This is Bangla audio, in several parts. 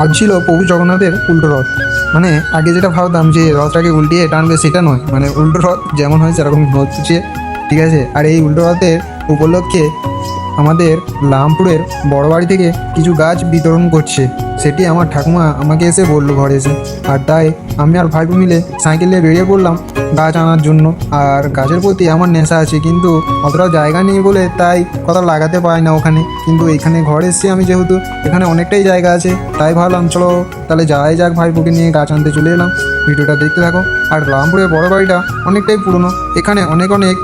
আজ ছিল প্রভু জগন্নাথের উল্টো রথ। মানে আগে যেটা ভাবতাম যে রথটাকে উল্টিয়ে টানবে, সেটা নয়, মানে উল্টো রথ যেমন হয় সেরকম হচ্ছে। ঠিক আছে, আর এই উল্টো রথের উপলক্ষে আমাদের লামপুরের বড় বাড়ি থেকে কিছু গাছ বিতরণ করছে। সেটি আমার ঠাকুমা আমাকে এসে বললো ঘরে এসে। আর তাই আমি আর ভাইপো মিলে সাইকেল নিয়ে বেরিয়ে পড়লাম গাছ আনার জন্য। আর গাছের প্রতি আমার নেশা আছে, কিন্তু অতটা জায়গা নেই বলে তাই কথা লাগাতে পারি না ওখানে। কিন্তু এখানে ঘরে এসেছি আমি, যেহেতু এখানে অনেকটাই জায়গা আছে, তাই ভাবলাম চলো তাহলে যাওয়াই যাক, ভাইপোকে নিয়ে গাছ আনতে চলে এলাম। ভিডিওটা দেখতে থাকো। আর লামপুরের বড় বাড়িটা অনেকটাই পুরনো, এখানে অনেক অনেক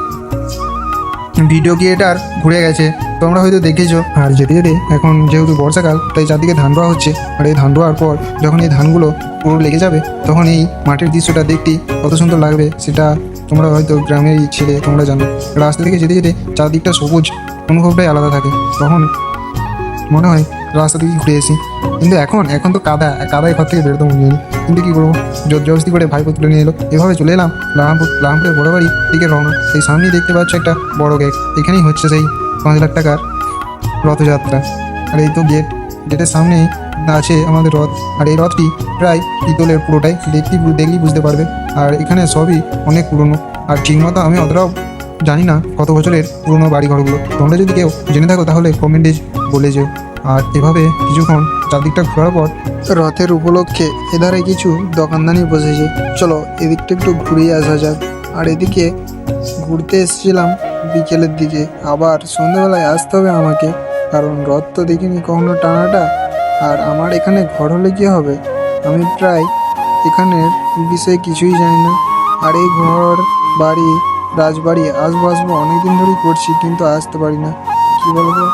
ভিডিও ক্রিয়েটার ঘুরে গেছে, তোমরা হয়তো দেখেছো। আর যেতে যেতে এখন যেহেতু বর্ষাকাল, তাই চারদিকে ধান রোয়া হচ্ছে। আর এই ধান রোয়ার পর যখন এই ধানগুলো পুরো লেগে যাবে, তখন এই মাঠের দৃশ্যটা দেখতে কত সুন্দর লাগবে, সেটা তোমরা হয়তো গ্রামেরই ছেলে, তোমরা জানো। রাস্তা থেকে যেতে যেতে চারদিকটা সবুজ, অনুভবটাই আলাদা থাকে। তখন মনে হয় রাস্তা থেকে ঘুরে এসি। কিন্তু এখন এখন তো কাদায় ঘর থেকে বেরোতে মনে হয়নি। কিন্তু কী করবো, জোর জবরদস্তি করে ভাইপো তুলে নিয়ে এলো। এভাবে চলে এলাম লামপুরের বড় বাড়ি দিকে রওনা। সেই সামনেই দেখতে পাচ্ছ একটা বড় গেট, এখানেই হচ্ছে সেই 5 লাখ টাকার রথযাত্রা। আর এই তো গেটের সামনেই আছে আমাদের রথ। আর এই রথটি প্রায় পিতলের, পুরোটাই দেখলেই বুঝতে পারবে। আর এখানে সবই অনেক পুরনো। আর ঠিকমতো আমি অতটাও জানি না কত বছরের পুরনো বাড়িঘরগুলো। তোমরা যদি কেউ জেনে থাকো তাহলে কমেন্টে বলে যেও। আর এভাবে কিছুক্ষণ চারদিকটা ঘোরার পর রথের উপলক্ষে এধারে কিছু দোকানদানি বসেছে। চলো এদিকটা একটু ঘুরিয়ে আসা যাক। আর এদিকে ঘুরতে এসেছিলাম বিকেলের দিকে, আবার সন্ধ্যেবেলায় আসতে হবে আমাকে, কারণ রথ তো দেখিনি কখনো টানাটা। আর আমার এখানে ঘর হলে কী হবে, আমি প্রায় এখানের বিষয়ে কিছুই জানি না। আর এই ঘর বাড়ি রাজবাড়ি আসবো অনেকদিন ধরেই করছি, কিন্তু আসতে পারি না। কী বলবো,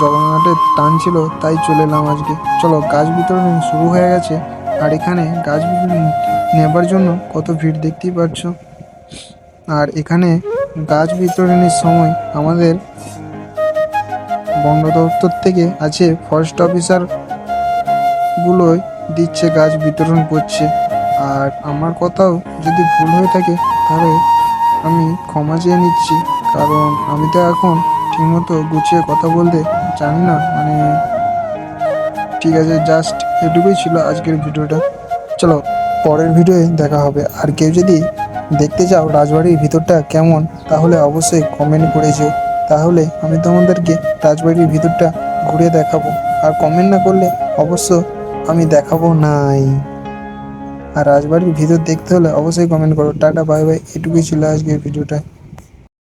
জগন্নাথের টান ছিল তাই চলে এলাম আজকে। চলো, গাছ বিতরণ শুরু হয়ে গেছে। আর এখানে গাছ নেবার জন্য কত ভিড় দেখতেই পাচ্ছ। আর এখানে গাছ বিতরণের সময় আমাদের বন দপ্তর থেকে আছে, ফরেস্ট অফিসার গুলোই দিচ্ছে, গাছ বিতরণ করছে। আর আমার কথাও যদি ভুল হয়ে থাকে তাহলে আমি ক্ষমা চেয়ে নিচ্ছি, কারণ আমি তো এখন ঠিকমতো গুছিয়ে কথা বলতে জানি না। মানে ঠিক আছে, জাস্ট এটুকুই ছিল আজকের ভিডিওটা। চলো পরের ভিডিওয়ে দেখা হবে। আর কেউ যদি দেখতে চাও রাজবাড়ির ভিতরটা কেমন, তাহলে অবশ্যই কমেন্ট করে যেও, তাহলে আমি তোমাদেরকে রাজবাড়ির ভিতরটা ঘুরে দেখাবো। আর কমেন্ট না করলে অবশ্য আমি দেখাবো নাই। আর রাজবাড়ির ভিতর দেখতে হলে অবশ্যই কমেন্ট করো। টাটা বাই বাই, এটুকুই ছিল আজকের ভিডিওটা।